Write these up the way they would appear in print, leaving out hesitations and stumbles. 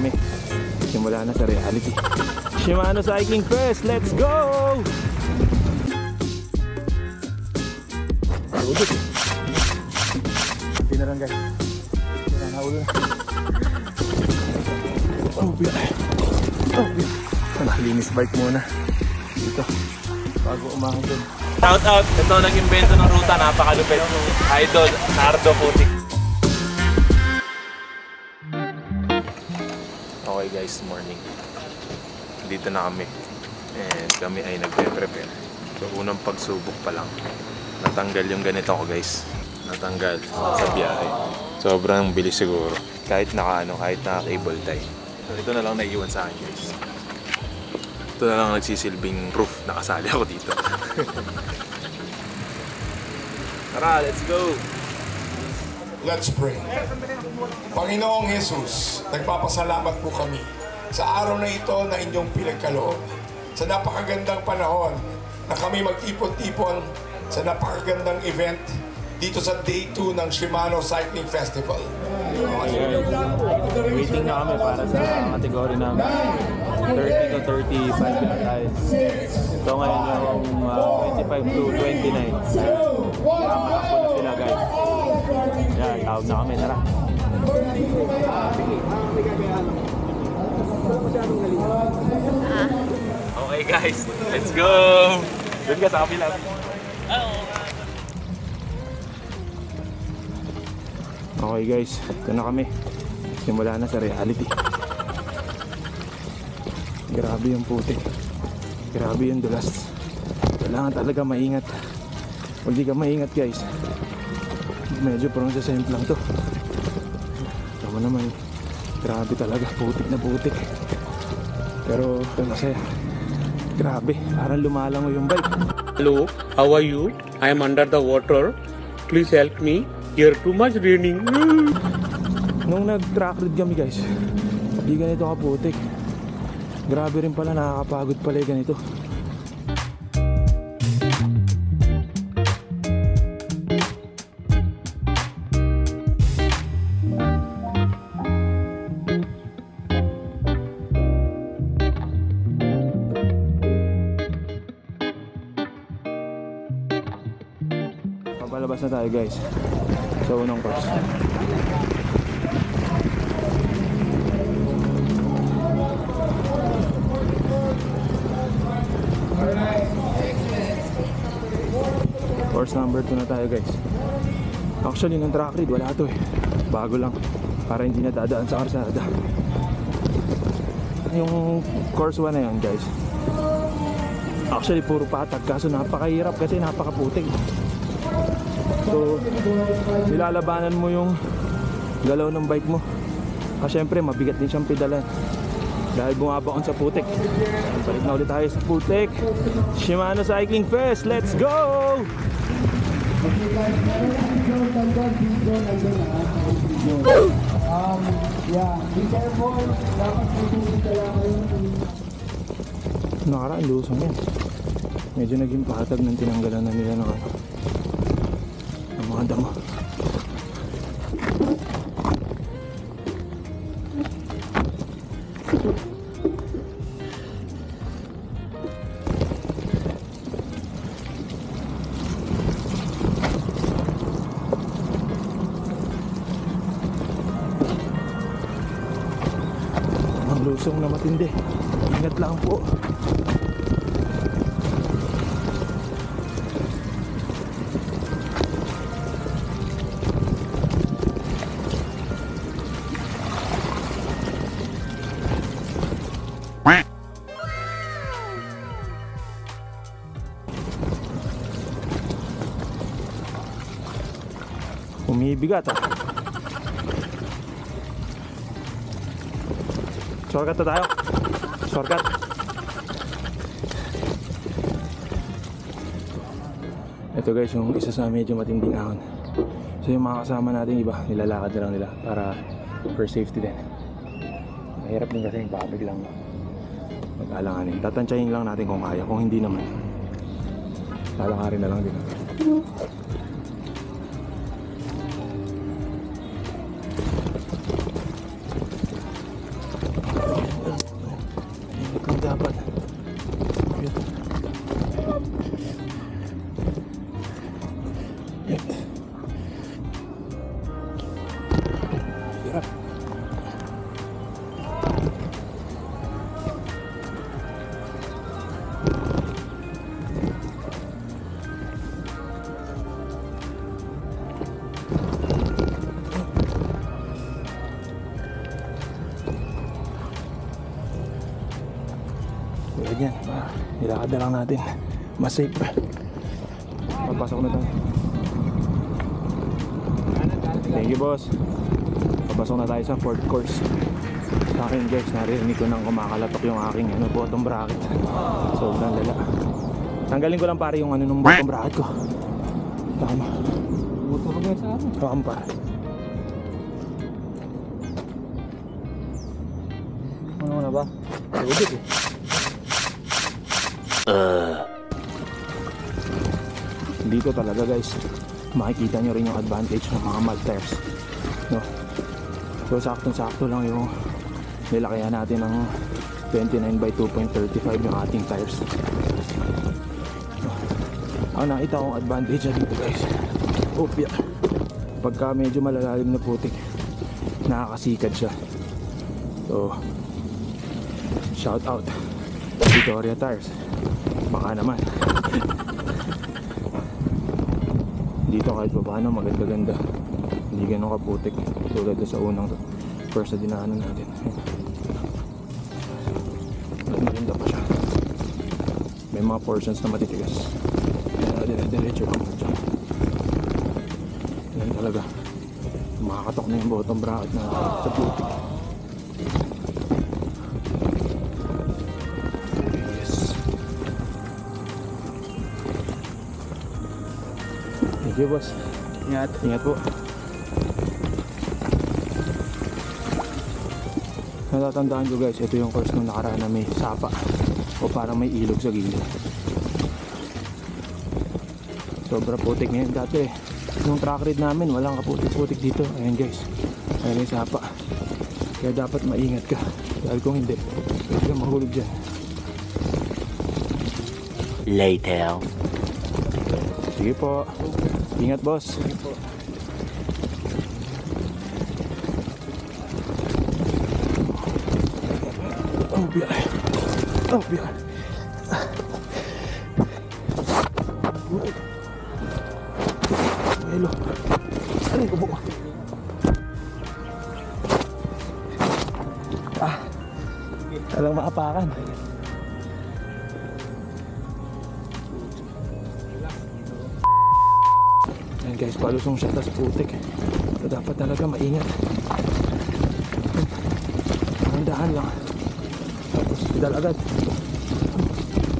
kami. Simula na sa reality. Shimano Cycling Fest, let's go! Udot. Hindi na lang guys. Nahuli na. Oh, biya. Oh, biya. Linis bike muna. Dito. Bago umahon dun. Shout out! Ito nag-invento ng ruta. Napakalupit. Idol, Nardo Putik. Okay guys, morning. Dito na kami. And kami ay nagpe-prepare. So unang pagsubok pa lang. Natanggal yung ganito ko guys. Natanggal sa biyahe. Sobrang bilis siguro. Kahit kahit naka-cable tie. So ito na lang naiiwan sa akin guys. Ito na lang nagsisilbing proof na kasali ako dito. Tara, let's go! Let's pray. Panginoong Jesus, nagpapasalamat po kami sa araw na ito na inyong pinagkaloob. Sa napakagandang panahon na kami magtipon-tipon sa napakagandang event dito sa Day 2 ng Shimano Cycling Festival. Waiting na kami para sa kategory ng 30 to 35 na tayo. Ito ngayon yung 25 to 29. Nakatakbo na sila guys. Yan, tawag na kami, tara. Okay guys, let's go! Doon ka sa kapila. Okay guys, ito na kami. Simula na sa reality. Grabe yung putik. Grabe yung dulas. Kailangan talaga maingat. Kung di ka maingat guys, medyo prone sa semplang to. Tama naman, grabe talaga, putik na putik. Pero masaya. Grabe, parang lumalango yung bike. Hello, how are you? I am under the water. Please help me. Here too much raining. Nung nag-track ride kami guys, di ganito kaputik. Grabe rin pala, nakakapagod pala yung ganito. Papalabas na tayo guys sa unang course. Course number 2 na tayo guys. Actually ng track ride wala to eh. Bago lang para hindi na dadaan sa karsada. Yung course 1 na yan guys, actually puro patag kaso napakahirap kasi napakaputik. So nilalabanan mo yung galaw ng bike mo. Kasi syempre mabigat din siyang pedalan dahil bumabaon sa putik. Balik na ulit tayo sa putik. Shimano Cycling Fest, let's go! Yeah, be careful. Dapat tutulong talaga kayo. Nakaraan lusong yan. Medyo naging patag ng tinanggalan na nila ng mga damo. Ang lusong na matindi. Ingat lang po. Umibigat ah. Shortcut na tayo. Shortcut. Ito guys yung isa sa medyo matinding ahon. So yung mga kasama natin iba, nilalakad na lang nila para for safety din. Mahirap din kasi yung babiglang mag-alanganin. Tatansyahin lang natin kung kaya. Kung hindi naman, lalakarin na lang din. ganyan. Nilakad na lang natin. Mas safe. Papasok na tayo. Thank you, boss. Papasok na tayo sa fourth course. Sa akin guys, narinig ko nang kumakalatok yung aking bottom bracket. Sobrang lala. Tanggalin ko lang pare yung nung bottom bracket ko. Tama. Butulog nga sa akin. Tama pa. Ano na ba? Tubig eh. Dito talaga guys, makikita nyo rin yung advantage ng mga mud tires, no? So saktong-sakto lang yung nilakayan natin ng 29 by 2.35 yung ating tires. Ang nakita kong advantage na dito guys, pagka medyo malalalim na putik, nakakasikad siya. So shout out Victoria Tires, baka naman. Dito kahit pa paano maganda-ganda, hindi ganun kaputik tulad sa unang first na dinaanan natin. Maganda pa siya, may mga portions na matitigas, dire-diretso lang dyan. Yan talaga, makakatok na yung bottom bracket na sa putik. Thank you, boss. Ingat. Ingat po. Natatandaan ko guys, ito yung course nung nakaraan na may sapa o parang may ilog sa gilid. Sobra putik ngayon dati. Nung track ride namin, walang kaputik-putik dito. Ayan guys, ayan may sapa. Kaya dapat maingat ka. Dahil kung hindi, pwede ka mahulog dyan. Later. Sige po. Ingat, boss. Oh, biyay. Oh, biyay. Hello. Aray ko po. Talang maapakan. Ayan guys, palusong siya, tas putik. So dapat talaga maingat. Dahan lang. Tapos pedal agad.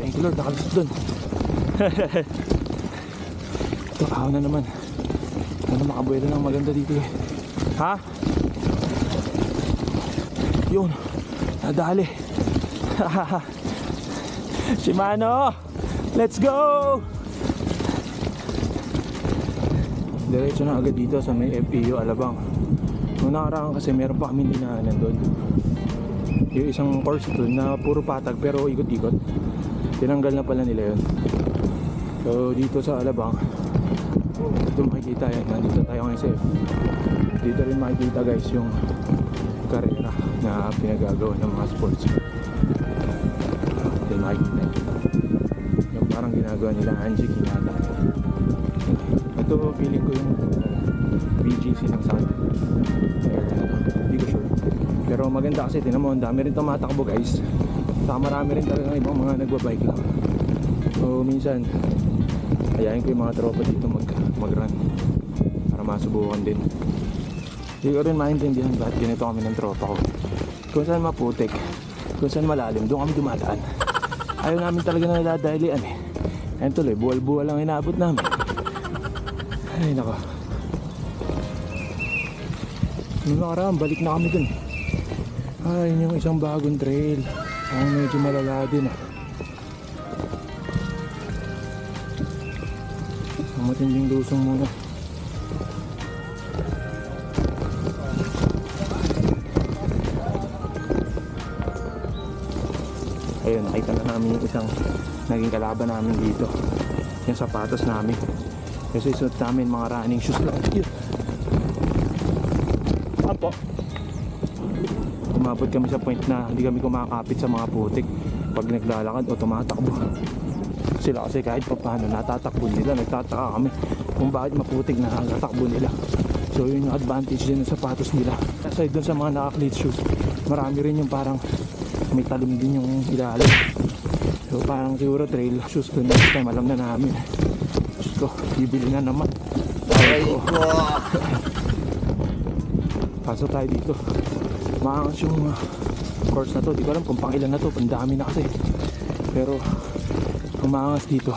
Thank you Lord, nakalusot dun. Ito, ako na naman. Ano makabuelo ng maganda dito eh. Ha? Yun, nadali. Shimano, let's go! Diretso na agad dito sa may FEU Alabang. Nung nakaraan kasi meron pa kami dinaanan doon. Yung isang course doon na puro patag pero ikot-ikot. Tinanggal na pala nila yun. So dito sa Alabang, ito makikita yan. Nandito tayo ngayon sa FEU. Dito rin makikita guys yung karera na pinagagawa ng mga sports. Dito makikita yung parang ginagawa nila Angie Kinata. Ito feeling ko yung BGC ng South. Hindi ko sure. Pero maganda kasi tinan mo, ang dami rin tumatakbo guys. Saka marami rin talaga ibang mga nagbabike lang. So minsan ayayin ko yung mga tropa dito mag-run para masubukan din. Hindi ko rin maintindihan bakit ganito kami ng tropa ko. Kung saan maputik, kung saan malalim, doon kami dumadaan. Ayaw namin talaga na nadadalian eh. Ayun tuloy, buwal-buwal lang inaabot namin. Ay nako. Nung nakaraan, balik na kami dun. Ay, yun yung isang bagong trail. Ang medyo malala din ah. Ang matinding lusong muna. Ayun, nakita na namin yung isang naging kalaban namin dito. Yung sapatos namin. Kasi suot namin mga running shoes lang. Apo. Umabot kami sa point na hindi kami kumakapit sa mga putik. Pag naglalakad o tumatakbo. Sila kasi kahit pa paano natatakbo nila. Nagtataka kami kung bakit maputik na natatakbo nila. So yun yung advantage din ng sapatos nila. Aside dun sa mga naka-cleat shoes, marami rin yung parang may talim din yung ilalim. So parang siguro trail shoes to next time, alam na namin. Diyos ko, bibili na naman. Ay ko. Pasok tayo dito. Maangas yung course na to. Di ko alam kung pang ilan na to, ang dami na kasi. Pero ang maangas dito,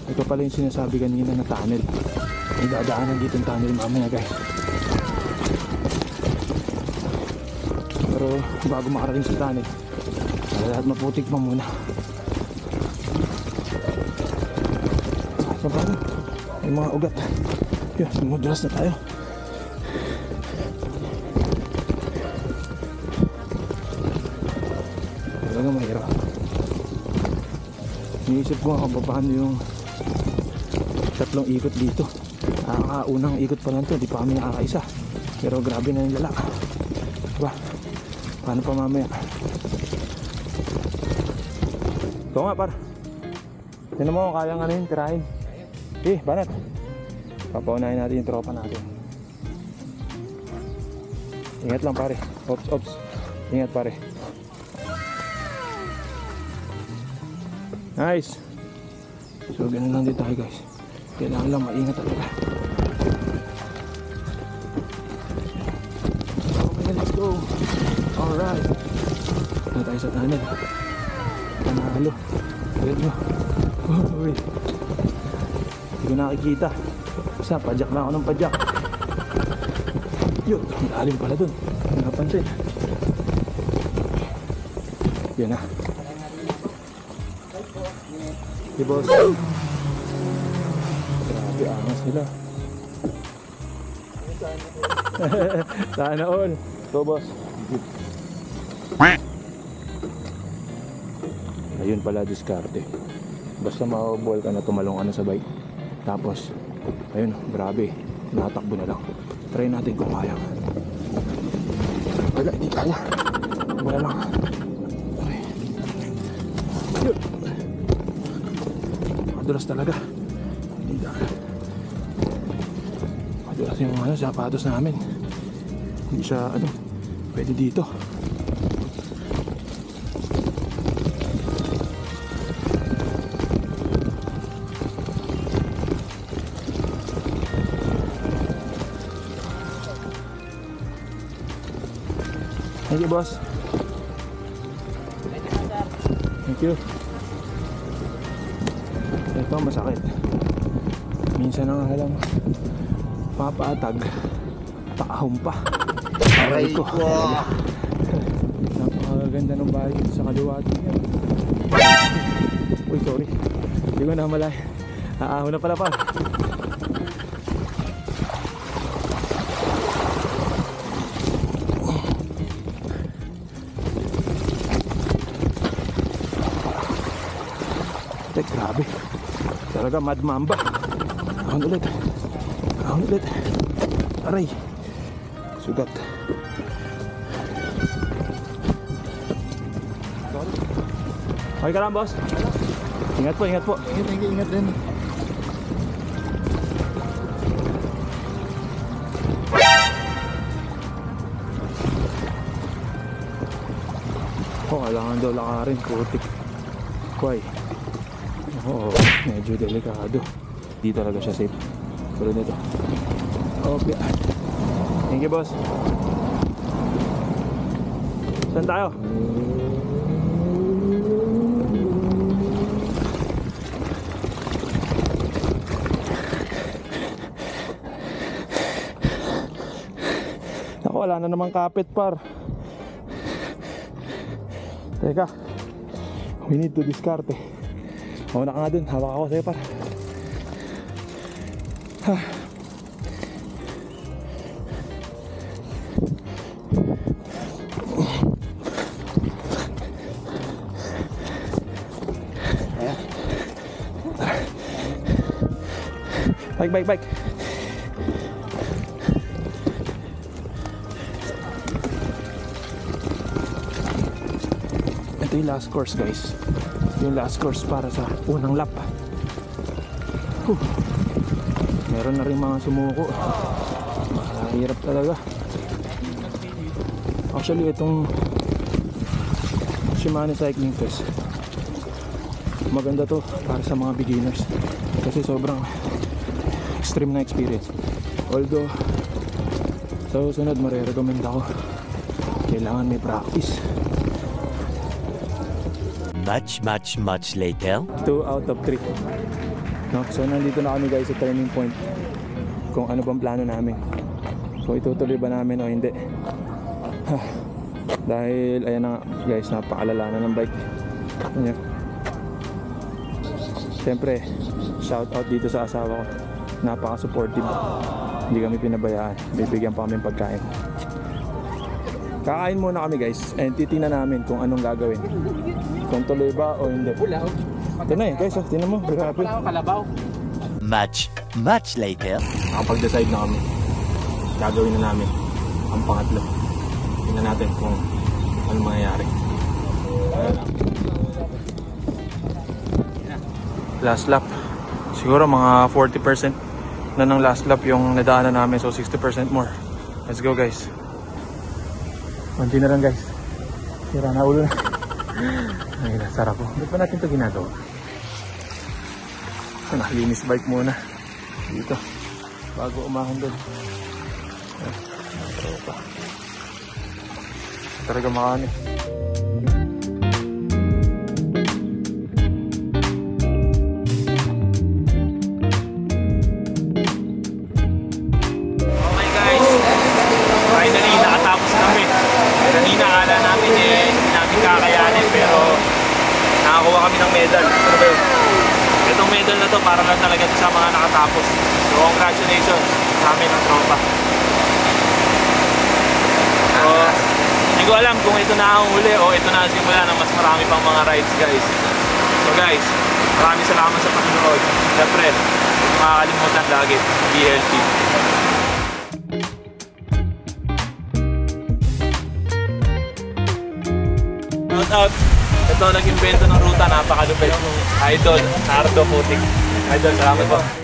ito pala yung sinasabi kanina na tunnel. May dadaanan dito yung tunnel mamaya guys. Pero bago makarating sa tunnel, lahat maputik pa muna. So paano? May mga ugat. Yun, sumudulas na tayo. Talaga mahirap. Iniisip ko nga kung paano yung tatlong ikot dito. Unang ikot pa lang to, di pa kami nakakaisa. Pero grabe na yung lala. Diba? Paano pa mamaya? Ito nga par. Tinan mo kung kaya nga na yun, tirahin. Banat. Papaunahin natin yung tropa natin. Ingat lang pare. Ops. Ingat pare. Nice. So ganun lang dito tayo guys. Kailangan lang maingat talaga. Okay, let's go. Alright. Na tayo sa tunnel. Panalo. Agad nyo. Uy. Hindi ko nakikita. Basta padyak na ako ng padyak. Yun, malalim pala dun. Hindi napansin. Yan na. Si boss. Grabe, angas nila. Sana all. So boss. Ayun pala diskarte. Basta maball ka na, tumalong ka na sa bike. Tapos, ayun, grabe. Nakatakbo na lang. Try natin kung kaya. Wala, hindi kaya. Wala lang. Okay. Yun. Madulas talaga. Hindi kaya. Madulas yung sapatos namin. Hindi siya, pwede dito. Thank you, boss. Thank you. Ito, masakit. Minsan na nga lang papaatag, paahom pa. Aray ko. Napakaganda ng bahay dito sa kaliwati. Uy, sorry. Hindi ko na malay. Aahon na pala pa. Grabe. Talaga mad mamba. Ahon ulit. Aray. Sugat. Okay ka lang, boss? Ingat po. Ingat din. Kailangan daw lakarin. Putik. Kuway. Oo, medyo delikado. Di talaga siya safe. Pero nito. Okay. Thank you, boss. Saan tayo? Ako, wala na namang kapit par. Teka. We need to discarte. Mauna ka nga dun, hawak ako sa'yo par. Bike. Ito yung last course guys. Yung last course para sa unang lap. Meron na rin mga sumuko. Mahirap talaga. Actually itong Shimano Cycling Fest, maganda to para sa mga beginners kasi sobrang extreme na experience. Although sa susunod marirecommend ako, kailangan may practice. Much later. 2 out of 3. No? So nandito na kami guys sa turning point. Kung ano bang plano namin. Kung itutuloy ba namin o hindi. Dahil ayan na nga guys, napakalala na ng bike. Ayan. Siyempre, shout out dito sa asawa ko. Napaka-supportive. Hindi kami pinabayaan. Bibigyan pa kami pagkain. Kakain muna kami guys. And titingnan namin kung anong gagawin. Kung tuloy ba o hindi. Ito na eh guys, tingnan mo. Grabe. Much later. Nakapag-decide na kami. Gagawin na namin ang pangatlo. Tingnan natin kung anong mangyayari. Last lap. Siguro mga 40% na ng last lap yung nadaanan namin. So 60% more. Let's go guys. Konti na lang guys. Sira na ulo na. Ay, sarap po. Hindi pa natin ito ginagawa. Nakalinis bike muna. Dito. Bago umahon doon. Talaga makani. Okay guys, finally nakatapos kami. Kanina akala namin hindi namin kakayanin pero nakakuha kami ng medal. Itong medal na to para lang talaga sa mga nakatapos. So congratulations sa amin ng tropa. So, hindi ko alam kung ito na ang huli o ito na ang simula ng mas marami pang mga rides guys. So guys, maraming salamat sa panonood. Siyempre, makakalimutan lagi, BLT. Shout out! Ito nag-invento ng ruta, napakalupit. Idol, Nardo Putik. Idol, salamat po.